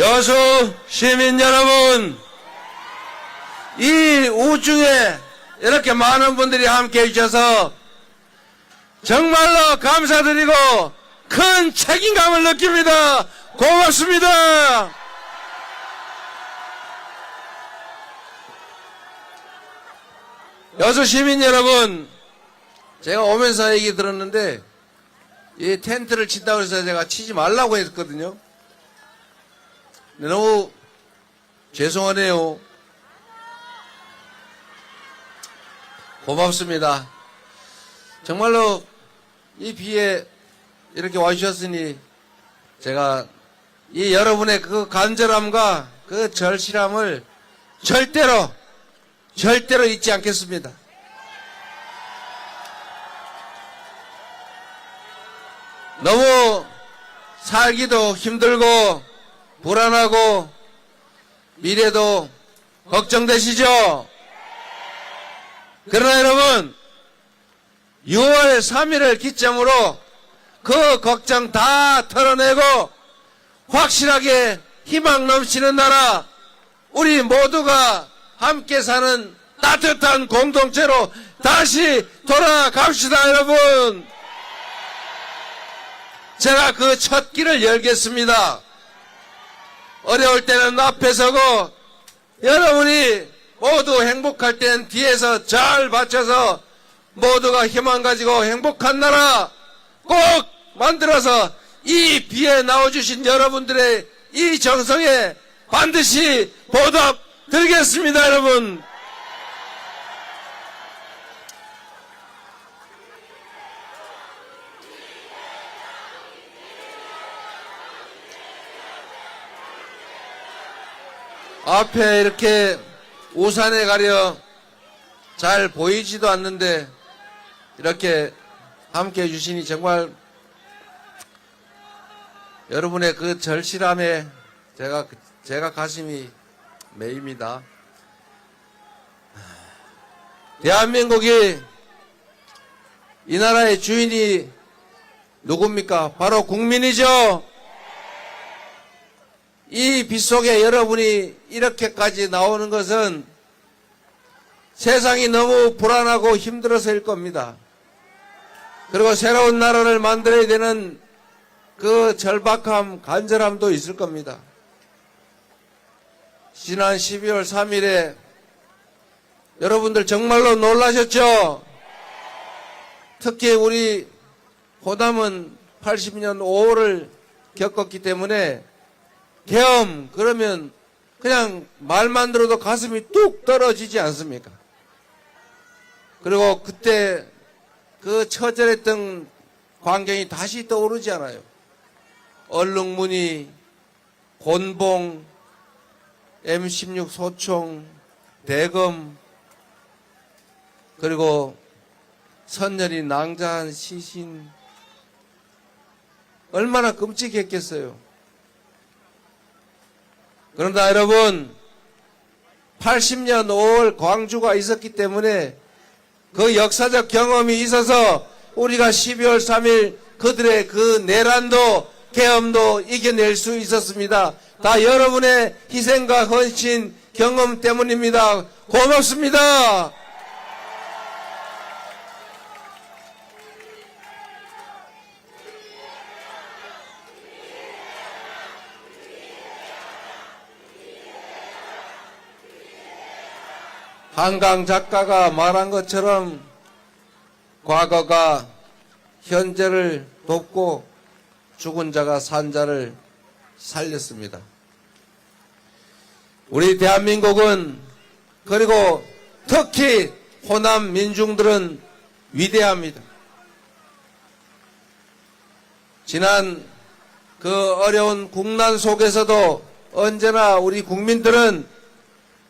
여수 시민 여러분, 이 우중에 이렇게 많은 분들이 함께 해주셔서 정말로 감사드리고 큰 책임감을 느낍니다. 고맙습니다. 여수 시민 여러분, 제가 오면서 얘기 들었는데 이 텐트를 친다고 해서 제가 치지 말라고 했거든요. 너무 죄송하네요. 고맙습니다. 정말로 이 비에 이렇게 와주셨으니 제가 이 여러분의 그 간절함과 그 절실함을 절대로 잊지 않겠습니다. 너무 살기도 힘들고 불안하고 미래도 걱정되시죠? 그러나 여러분, 6월 3일을 기점으로 그 걱정 다 털어내고 확실하게 희망 넘치는 나라, 우리 모두가 함께 사는 따뜻한 공동체로 다시 돌아갑시다, 여러분. 제가 그 첫 길을 열겠습니다. 어려울 때는 앞에 서고 여러분이 모두 행복할 땐 뒤에서 잘 받쳐서 모두가 희망 가지고 행복한 나라 꼭 만들어서 이 비에 나와주신 여러분들의 이 정성에 반드시 보답 드리겠습니다, 여러분. 앞에 이렇게 우산에 가려 잘 보이지도 않는데 이렇게 함께 해주시니 정말 여러분의 그 절실함에 제가 가슴이 메입니다. 대한민국이 이 나라의 주인이 누굽니까? 바로 국민이죠. 이 빛 속에 여러분이 이렇게까지 나오는 것은 세상이 너무 불안하고 힘들어서일 겁니다. 그리고 새로운 나라를 만들어야 되는 그 절박함, 간절함도 있을 겁니다. 지난 12월 3일에 여러분들 정말로 놀라셨죠? 특히 우리 호남은 80년 5월을 겪었기 때문에 계엄 그러면 그냥 말만 들어도 가슴이 뚝 떨어지지 않습니까? 그리고 그때 그 처절했던 광경이 다시 떠오르지 않아요. 얼룩무늬, 곤봉, M16 소총, 대검, 그리고 선열이 낭자한 시신, 얼마나 끔찍했겠어요. 그런데 여러분, 80년 5월 광주가 있었기 때문에 그 역사적 경험이 있어서 우리가 12월 3일 그들의 그 내란도 계엄도 이겨낼 수 있었습니다. 다 여러분의 희생과 헌신 경험 때문입니다. 고맙습니다. 한강 작가가 말한 것처럼 과거가 현재를 돕고 죽은 자가 산 자를 살렸습니다. 우리 대한민국은 그리고 특히 호남 민중들은 위대합니다. 지난 그 어려운 국난 속에서도 언제나 우리 국민들은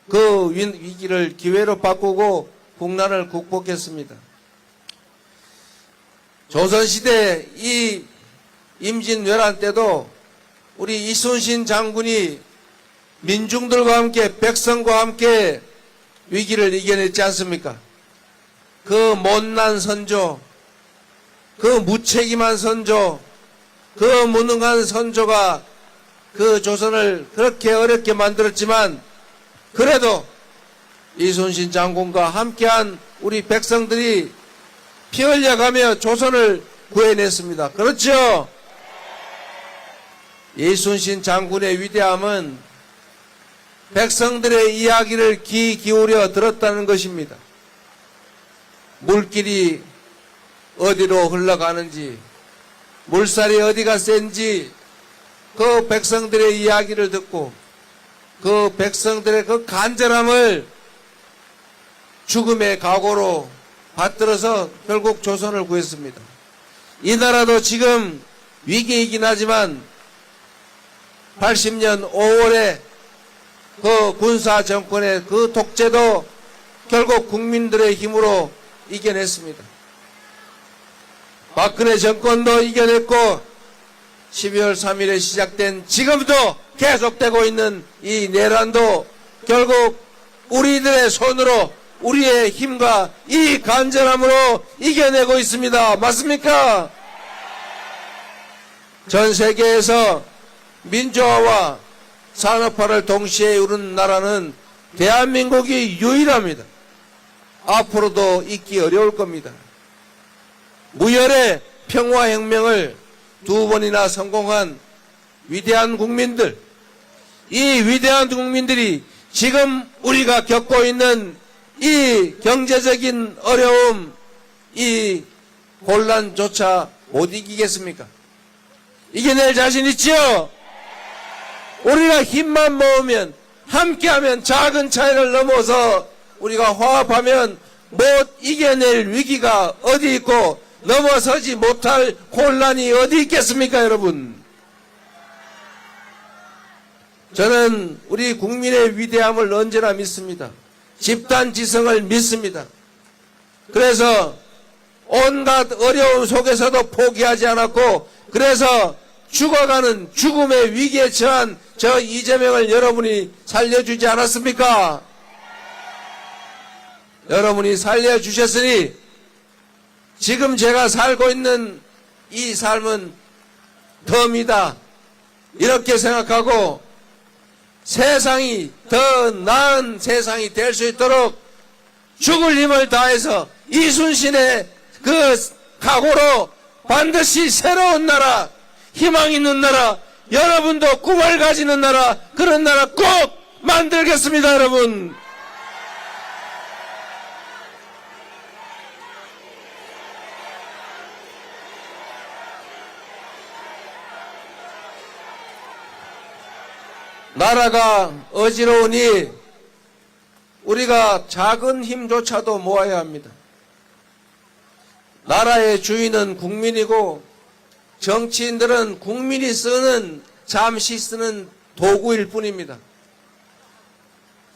그 위기를 기회로 바꾸고 국난을 극복했습니다. 조선시대 이 임진왜란 때도 우리 이순신 장군이 민중들과 함께 백성과 함께 위기를 이겨냈지 않습니까? 그 못난 선조, 그 무책임한 선조, 그 무능한 선조가 그 조선을 그렇게 어렵게 만들었지만 그래도 이순신 장군과 함께한 우리 백성들이 피 흘려가며 조선을 구해냈습니다. 그렇죠? 이순신 장군의 위대함은 백성들의 이야기를 귀 기울여 들었다는 것입니다. 물길이 어디로 흘러가는지, 물살이 어디가 센지 그 백성들의 이야기를 듣고 그 백성들의 그 간절함을 죽음의 각오로 받들어서 결국 조선을 구했습니다. 이 나라도 지금 위기이긴 하지만 80년 5월에 그 군사 정권의 그 독재도 결국 국민들의 힘으로 이겨냈습니다. 박근혜 정권도 이겨냈고 12월 3일에 시작된 지금도 계속되고 있는 이 내란도 결국 우리들의 손으로 우리의 힘과 이 간절함으로 이겨내고 있습니다. 맞습니까? 전 세계에서 민주화와 산업화를 동시에 이루는 나라는 대한민국이 유일합니다. 앞으로도 있기 어려울 겁니다. 무열의 평화혁명을 2번이나 성공한 위대한 국민들, 이 위대한 국민들이 지금 우리가 겪고 있는 이 경제적인 어려움, 이 혼란조차 못 이기겠습니까? 이겨낼 자신 있지요? 우리가 힘만 모으면, 함께하면 작은 차이를 넘어서 우리가 화합하면 못 이겨낼 위기가 어디 있고 넘어서지 못할 혼란이 어디 있겠습니까, 여러분? 저는 우리 국민의 위대함을 언제나 믿습니다. 집단지성을 믿습니다. 그래서 온갖 어려움 속에서도 포기하지 않았고, 그래서 죽어가는 죽음의 위기에 처한 저 이재명을 여러분이 살려주지 않았습니까? 여러분이 살려주셨으니 지금 제가 살고 있는 이 삶은 덤이다, 이렇게 생각하고 세상이 더 나은 세상이 될 수 있도록 죽을 힘을 다해서 이순신의 그 각오로 반드시 새로운 나라, 희망 있는 나라, 여러분도 꿈을 가지는 나라, 그런 나라 꼭 만들겠습니다, 여러분. 나라가 어지러우니 우리가 작은 힘조차도 모아야 합니다. 나라의 주인은 국민이고 정치인들은 국민이 쓰는, 잠시 쓰는 도구일 뿐입니다.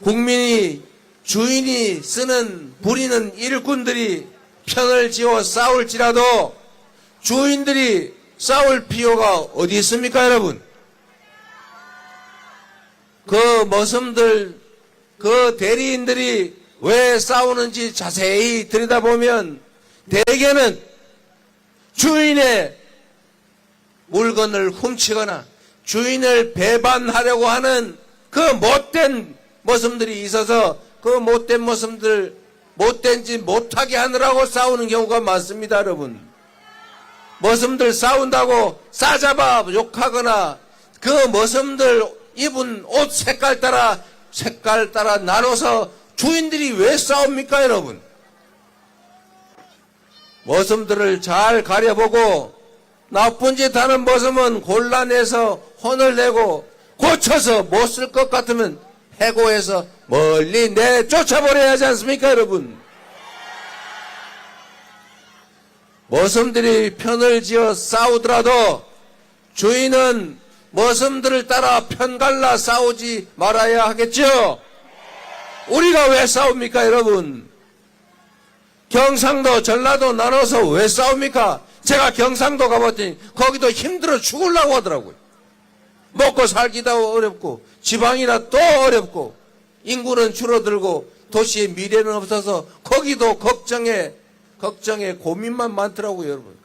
국민이, 주인이 쓰는 부리는 일꾼들이 편을 지어 싸울지라도 주인들이 싸울 필요가 어디 있습니까, 여러분? 그 머슴들, 그 대리인들이 왜 싸우는지 자세히 들여다보면 대개는 주인의 물건을 훔치거나 주인을 배반하려고 하는 그 못된 머슴들이 있어서 그 못된 머슴들 못된 짓 못하게 하느라고 싸우는 경우가 많습니다, 여러분. 머슴들 싸운다고 싸잡아 욕하거나 그 머슴들 입은 옷 색깔 따라 나눠서 주인들이 왜 싸웁니까, 여러분? 머슴들을 잘 가려보고 나쁜 짓 하는 머슴은 곤란해서 혼을 내고 고쳐서 못 쓸 것 같으면 해고해서 멀리 내쫓아버려야 하지 않습니까, 여러분? 머슴들이 편을 지어 싸우더라도 주인은 머슴들을 따라 편갈라 싸우지 말아야 하겠죠? 우리가 왜 싸웁니까, 여러분? 경상도, 전라도 나눠서 왜 싸웁니까? 제가 경상도 가봤더니 거기도 힘들어 죽으려고 하더라고요. 먹고 살기도 어렵고 지방이라 또 어렵고 인구는 줄어들고 도시의 미래는 없어서 거기도 걱정에 고민만 많더라고요, 여러분.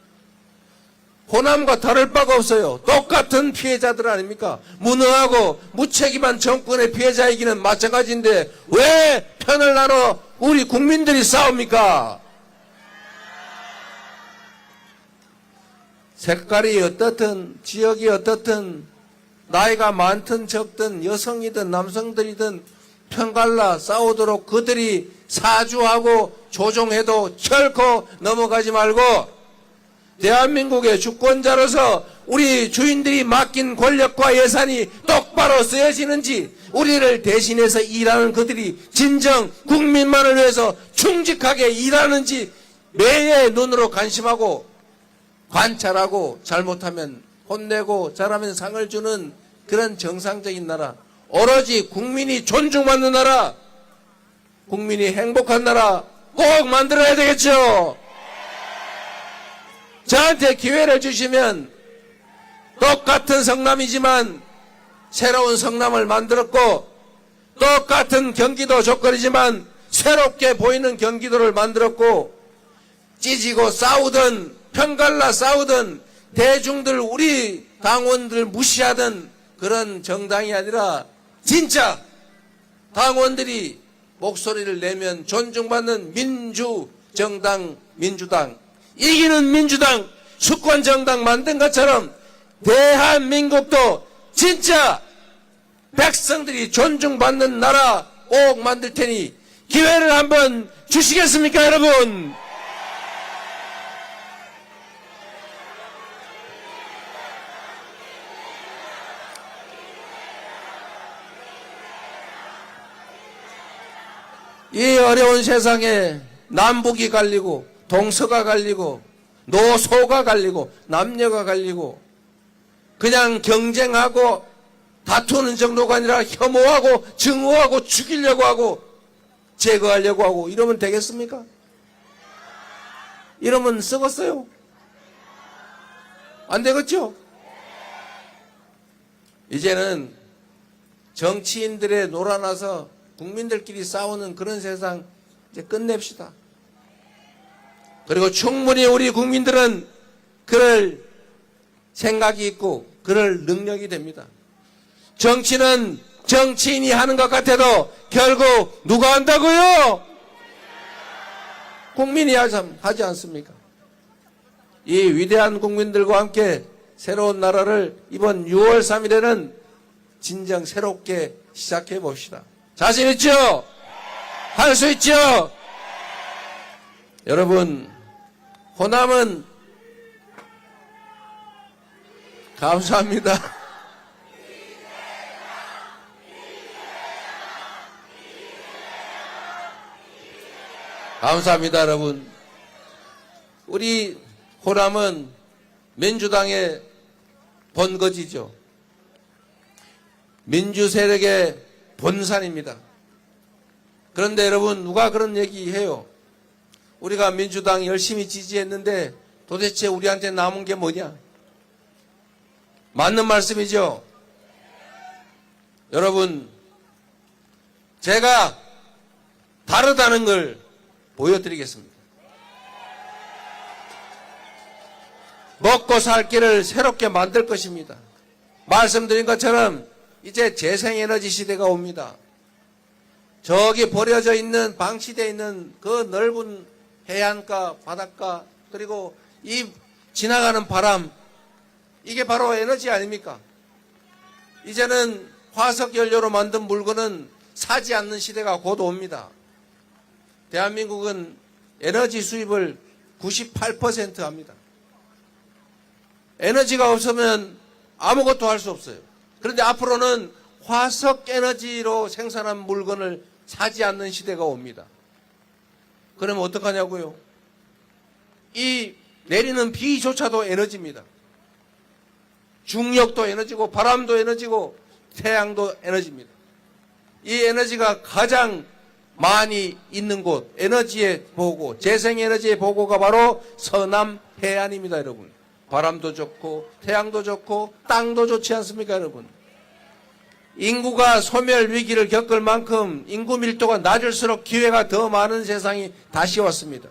호남과 다를 바가 없어요. 똑같은 피해자들 아닙니까? 무능하고 무책임한 정권의 피해자이기는 마찬가지인데 왜 편을 나눠 우리 국민들이 싸웁니까? 색깔이 어떻든 지역이 어떻든 나이가 많든 적든 여성이든 남성들이든 편갈라 싸우도록 그들이 사주하고 조종해도 결코 넘어가지 말고 대한민국의 주권자로서 우리 주인들이 맡긴 권력과 예산이 똑바로 쓰여지는지 우리를 대신해서 일하는 그들이 진정 국민만을 위해서 충직하게 일하는지 매의 눈으로 관심하고 관찰하고 잘못하면 혼내고 잘하면 상을 주는 그런 정상적인 나라, 오로지 국민이 존중받는 나라, 국민이 행복한 나라 꼭 만들어야 되겠죠. 저한테 기회를 주시면 똑같은 성남이지만 새로운 성남을 만들었고 똑같은 경기도 조건이지만 새롭게 보이는 경기도를 만들었고 찢이고 싸우든 편갈라 싸우든 대중들 우리 당원들 무시하던 그런 정당이 아니라 진짜 당원들이 목소리를 내면 존중받는 민주정당 민주당 이기는 민주당 수권정당 만든 것처럼 대한민국도 진짜 백성들이 존중받는 나라 꼭 만들 테니 기회를 한번 주시겠습니까 여러분? 이 어려운 세상에 남북이 갈리고 동서가 갈리고 노소가 갈리고 남녀가 갈리고 그냥 경쟁하고 다투는 정도가 아니라 혐오하고 증오하고 죽이려고 하고 제거하려고 하고 이러면 되겠습니까? 이러면 썩었어요. 안 되겠죠? 이제는 정치인들의 놀아나서 국민들끼리 싸우는 그런 세상 이제 끝냅시다. 그리고 충분히 우리 국민들은 그럴 생각이 있고 그럴 능력이 됩니다. 정치는 정치인이 하는 것 같아도 결국 누가 한다고요? 국민이 하지 않습니까? 이 위대한 국민들과 함께 새로운 나라를 이번 6월 3일에는 진정 새롭게 시작해 봅시다. 자신 있죠? 할 수 있죠? 여러분, 호남은 감사합니다. 감사합니다, 여러분. 우리 호남은 민주당의 본거지죠. 민주세력의 본산입니다. 그런데 여러분 누가 그런 얘기해요? 우리가 민주당 열심히 지지했는데 도대체 우리한테 남은 게 뭐냐? 맞는 말씀이죠? 여러분 제가 다르다는 걸 보여드리겠습니다. 먹고 살 길을 새롭게 만들 것입니다. 말씀드린 것처럼 이제 재생에너지 시대가 옵니다. 저기 버려져 있는 방치되어 있는 그 넓은 해안가, 바닷가 그리고 이 지나가는 바람 이게 바로 에너지 아닙니까? 이제는 화석연료로 만든 물건은 사지 않는 시대가 곧 옵니다. 대한민국은 에너지 수입을 98% 합니다. 에너지가 없으면 아무것도 할 수 없어요. 그런데 앞으로는 화석 에너지로 생산한 물건을 사지 않는 시대가 옵니다. 그러면 어떡하냐고요? 이 내리는 비조차도 에너지입니다. 중력도 에너지고 바람도 에너지고 태양도 에너지입니다. 이 에너지가 가장 많이 있는 곳, 에너지의 보고, 재생에너지의 보고가 바로 서남 해안입니다, 여러분. 바람도 좋고 태양도 좋고 땅도 좋지 않습니까, 여러분? 인구가 소멸 위기를 겪을 만큼 인구 밀도가 낮을수록 기회가 더 많은 세상이 다시 왔습니다.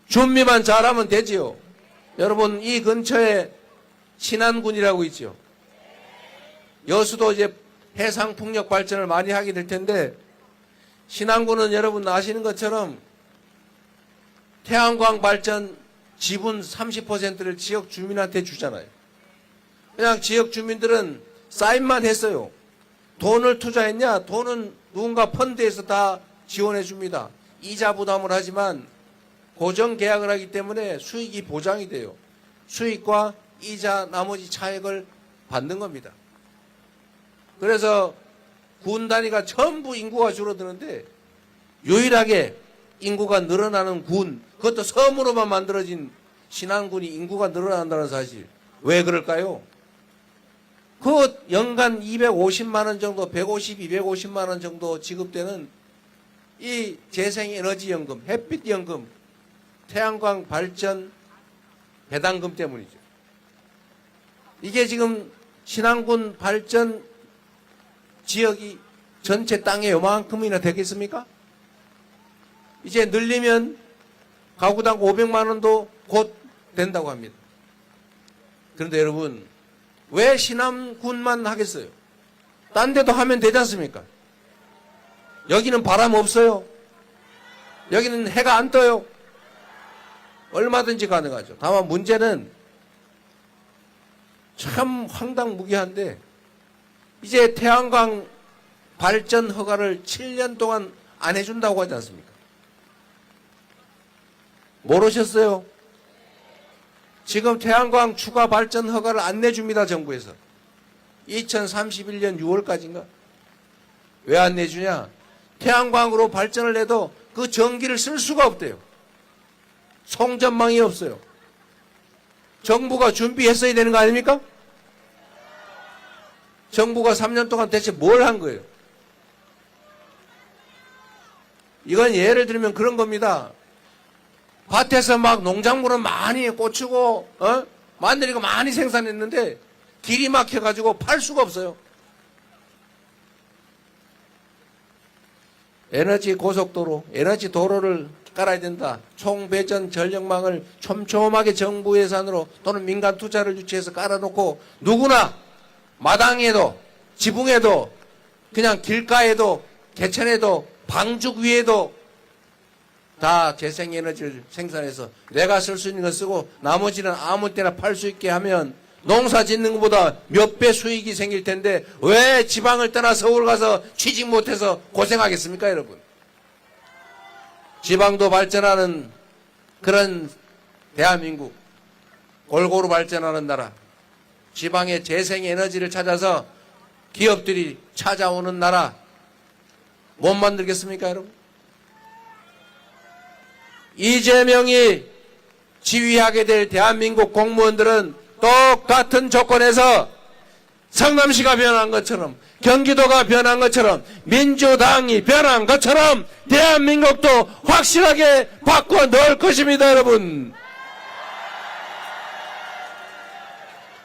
준비만 잘하면 되지요. 여러분, 이 근처에 신안군이라고 있죠. 여수도 이제 해상풍력 발전을 많이 하게 될 텐데, 신안군은 여러분 아시는 것처럼 태양광 발전 지분 30%를 지역 주민한테 주잖아요. 그냥 지역 주민들은 사인만 했어요. 돈을 투자했냐? 돈은 누군가 펀드에서 다 지원해 줍니다. 이자 부담을 하지만 고정 계약을 하기 때문에 수익이 보장이 돼요. 수익과 이자 나머지 차액을 받는 겁니다. 그래서 군 단위가 전부 인구가 줄어드는데 유일하게 인구가 늘어나는 군, 그것도 섬으로만 만들어진 신안군이 인구가 늘어난다는 사실. 왜 그럴까요? 그 연간 250만 원 정도, 150, 250만 원 정도 지급되는 이 재생에너지연금, 햇빛연금, 태양광 발전 배당금 때문이죠. 이게 지금 신안군 발전 지역이 전체 땅에 요만큼이나 되겠습니까? 이제 늘리면 가구당 500만 원도 곧 된다고 합니다. 그런데 여러분, 왜 신안군만 하겠어요? 딴 데도 하면 되지 않습니까? 여기는 바람 없어요. 여기는 해가 안 떠요. 얼마든지 가능하죠. 다만 문제는 참 황당무계한데, 이제 태양광 발전 허가를 7년 동안 안 해준다고 하지 않습니까? 모르셨어요? 지금 태양광 추가 발전 허가를 안 내줍니다, 정부에서. 2031년 6월까지인가? 왜 안 내주냐? 태양광으로 발전을 해도 그 전기를 쓸 수가 없대요. 송전망이 없어요. 정부가 준비했어야 되는 거 아닙니까? 정부가 3년 동안 대체 뭘 한 거예요? 이건 예를 들면 그런 겁니다. 밭에서 막 농작물은 많이 꽂히고 마늘이고 많이 생산했는데 길이 막혀가지고 팔 수가 없어요. 에너지 고속도로, 에너지 도로를 깔아야 된다. 총배전 전력망을 촘촘하게 정부 예산으로 또는 민간 투자를 유치해서 깔아놓고 누구나 마당에도 지붕에도 그냥 길가에도 개천에도 방죽 위에도 다 재생에너지를 생산해서 내가 쓸 수 있는 거 쓰고 나머지는 아무 때나 팔 수 있게 하면 농사 짓는 것보다 몇 배 수익이 생길 텐데 왜 지방을 떠나 서울 가서 취직 못해서 고생하겠습니까, 여러분? 지방도 발전하는 그런 대한민국, 골고루 발전하는 나라, 지방의 재생에너지를 찾아서 기업들이 찾아오는 나라 못 만들겠습니까, 여러분? 이재명이 지휘하게 될 대한민국 공무원들은 똑같은 조건에서 성남시가 변한 것처럼 경기도가 변한 것처럼 민주당이 변한 것처럼 대한민국도 확실하게 바꿔 넣을 것입니다, 여러분.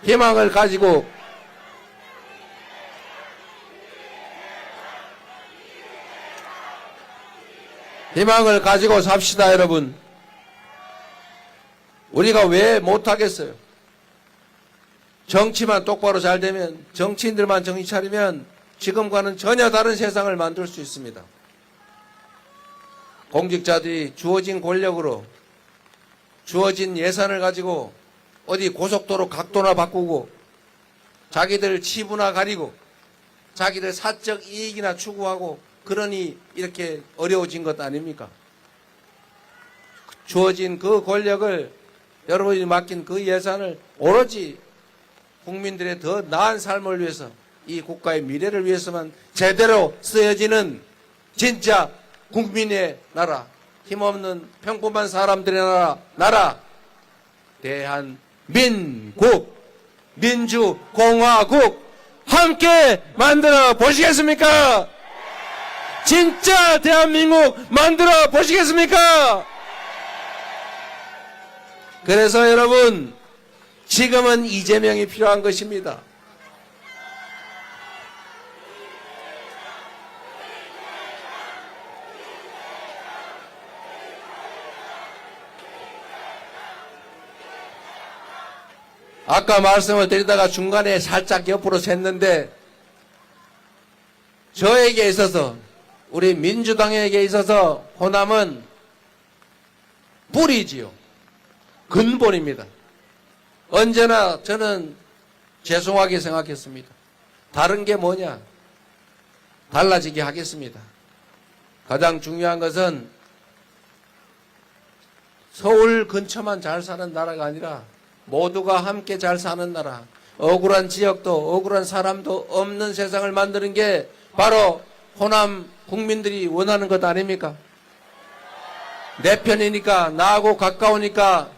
희망을 가지고 삽시다, 여러분. 우리가 왜 못하겠어요? 정치만 똑바로 잘 되면, 정치인들만 정신 차리면 지금과는 전혀 다른 세상을 만들 수 있습니다. 공직자들이 주어진 권력으로 주어진 예산을 가지고 어디 고속도로 각도나 바꾸고 자기들 치부나 가리고 자기들 사적 이익이나 추구하고 그러니 이렇게 어려워진 것 아닙니까? 주어진 그 권력을, 여러분이 맡긴 그 예산을 오로지 국민들의 더 나은 삶을 위해서, 이 국가의 미래를 위해서만 제대로 쓰여지는 진짜 국민의 나라, 힘없는 평범한 사람들의 나라 대한민국, 민주공화국 함께 만들어 보시겠습니까? 진짜 대한민국 만들어 보시겠습니까? 그래서 여러분, 지금은 이재명이 필요한 것입니다. 아까 말씀을 드리다가 중간에 살짝 옆으로 샜는데 저에게 있어서 우리 민주당에게 있어서 호남은 뿌리지요. 근본입니다. 언제나 저는 죄송하게 생각했습니다. 다른 게 뭐냐? 달라지게 하겠습니다. 가장 중요한 것은 서울 근처만 잘 사는 나라가 아니라 모두가 함께 잘 사는 나라, 억울한 지역도 억울한 사람도 없는 세상을 만드는 게 바로 호남 국민들이 원하는 것 아닙니까? 내 편이니까, 나하고 가까우니까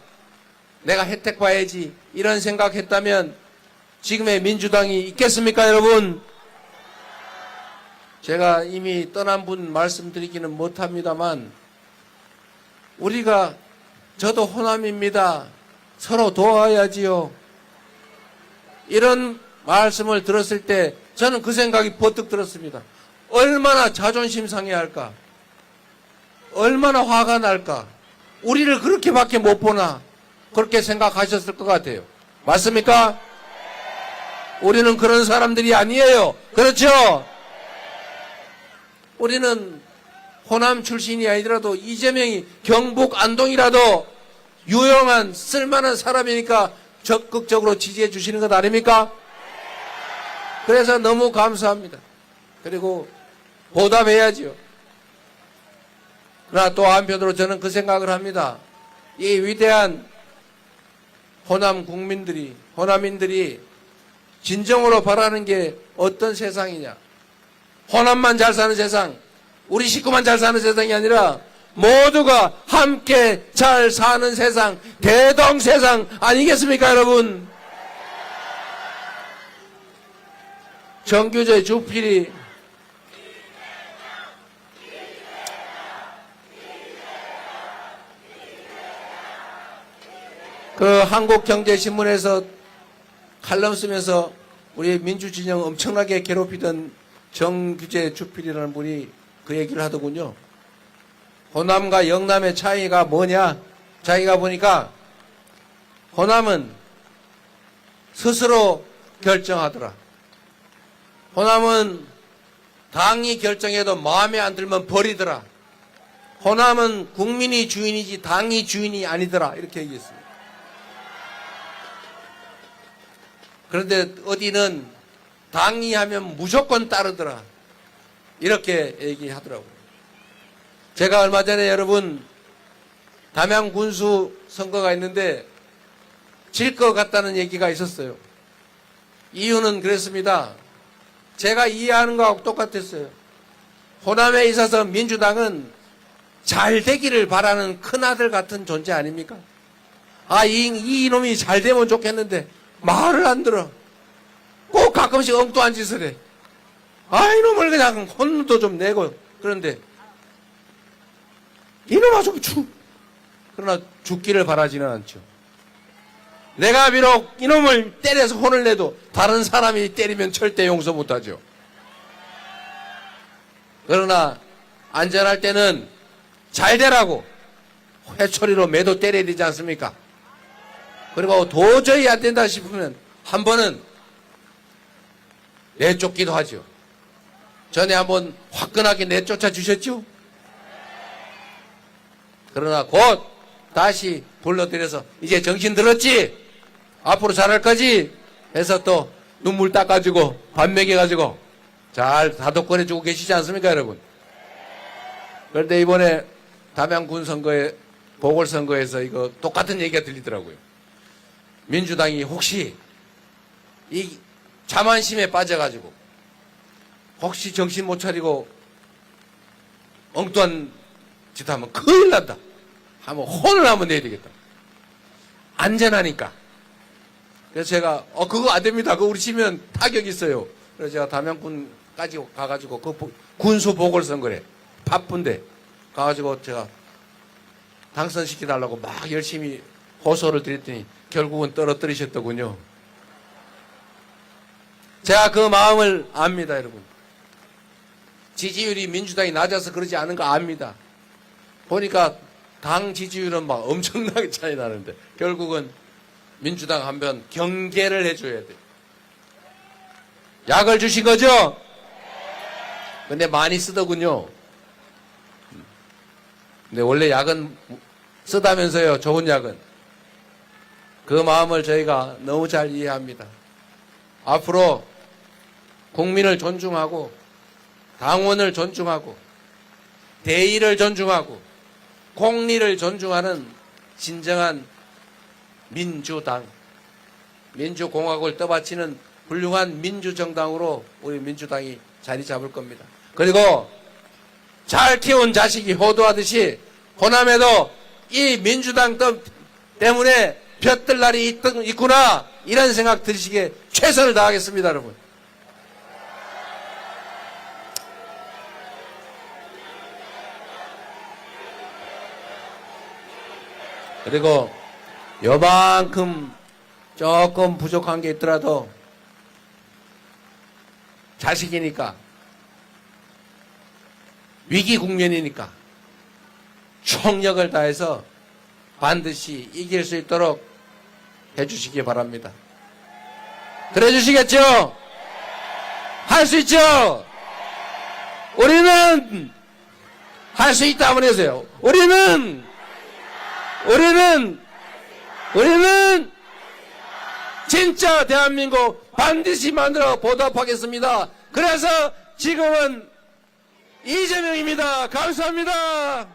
내가 혜택 봐야지, 이런 생각했다면 지금의 민주당이 있겠습니까, 여러분? 제가 이미 떠난 분 말씀드리기는 못합니다만 우리가, 저도 호남입니다, 서로 도와야지요, 이런 말씀을 들었을 때 저는 그 생각이 버뜩 들었습니다. 얼마나 자존심 상해할까, 얼마나 화가 날까, 우리를 그렇게밖에 못 보나, 그렇게 생각하셨을 것 같아요. 맞습니까? 우리는 그런 사람들이 아니에요. 그렇죠? 우리는 호남 출신이 아니더라도 이재명이 경북 안동이라도 유용한 쓸만한 사람이니까 적극적으로 지지해 주시는 것 아닙니까? 그래서 너무 감사합니다. 그리고 보답해야지요. 그러나 또 한편으로 저는 그 생각을 합니다. 이 위대한 호남 국민들이, 호남인들이 진정으로 바라는 게 어떤 세상이냐? 호남만 잘 사는 세상, 우리 식구만 잘 사는 세상이 아니라 모두가 함께 잘 사는 세상, 대동세상 아니겠습니까, 여러분? 정규제 주필이 그 한국경제신문에서 칼럼 쓰면서 우리 민주진영 엄청나게 괴롭히던 정규제 주필이라는 분이 그 얘기를 하더군요. 호남과 영남의 차이가 뭐냐? 자기가 보니까 호남은 스스로 결정하더라. 호남은 당이 결정해도 마음에 안 들면 버리더라. 호남은 국민이 주인이지 당이 주인이 아니더라. 이렇게 얘기했습니다. 그런데 어디는 당이 하면 무조건 따르더라. 이렇게 얘기하더라고요. 제가 얼마 전에 여러분 담양 군수 선거가 있는데 질 것 같다는 얘기가 있었어요. 이유는 그랬습니다. 제가 이해하는 거하고 똑같았어요. 호남에 있어서 민주당은 잘 되기를 바라는 큰아들 같은 존재 아닙니까? 아, 이놈이 잘 되면 좋겠는데 말을 안 들어. 꼭 가끔씩 엉뚱한 짓을 해. 아, 이놈을 그냥 혼도 좀 내고. 그런데 이놈아 좀 그러나 죽기를 바라지는 않죠. 내가 비록 이놈을 때려서 혼을 내도 다른 사람이 때리면 절대 용서 못하죠. 그러나 안전할 때는 잘 되라고 회초리로 매도 때려야 되지 않습니까? 그리고 도저히 안 된다 싶으면 한 번은 내쫓기도 하죠. 전에 한번 화끈하게 내쫓아 주셨죠? 그러나 곧 다시 불러들여서 이제 정신 들었지? 앞으로 잘할 거지? 해서 또 눈물 닦아주고 밥 먹여가지고 잘 다독거려주고 계시지 않습니까, 여러분? 그런데 이번에 담양군 선거에, 보궐선거에서 이거 똑같은 얘기가 들리더라고요. 민주당이 혹시 이 자만심에 빠져가지고 혹시 정신 못 차리고 엉뚱한 짓 하면 큰일 난다. 한번 혼을 한번 내야 되겠다. 안전하니까. 그래서 제가 그거 안 됩니다. 그거 우리 치면 타격이 있어요. 그래서 제가 담양군까지 가가지고 그 군수 보궐선거래 바쁜데 가가지고 제가 당선시켜달라고 막 열심히 호소를 드렸더니 결국은 떨어뜨리셨더군요. 제가 그 마음을 압니다, 여러분. 지지율이 민주당이 낮아서 그러지 않은 거 압니다. 보니까 당 지지율은 막 엄청나게 차이 나는데 결국은 민주당 한번 경계를 해줘야 돼요. 약을 주신 거죠? 근데 많이 쓰더군요. 근데 원래 약은 쓰다면서요, 좋은 약은. 그 마음을 저희가 너무 잘 이해합니다. 앞으로 국민을 존중하고 당원을 존중하고 대의를 존중하고 공리를 존중하는 진정한 민주당, 민주공화국을 떠받치는 훌륭한 민주정당으로 우리 민주당이 자리 잡을 겁니다. 그리고 잘 키운 자식이 효도하듯이 호남에도 이 민주당 때문에 볕들 날이 있구나, 이런 생각 들으시기에 최선을 다하겠습니다, 여러분. 그리고 요만큼 조금 부족한 게 있더라도 자식이니까, 위기 국면이니까 총력을 다해서 반드시 이길 수 있도록 해주시기 바랍니다. 그래 주시겠죠? 할 수 있죠? 우리는 할 수 있다 한번 해주세요. 우리는 진짜 대한민국 반드시 만들어 보답하겠습니다. 그래서 지금은 이재명입니다. 감사합니다.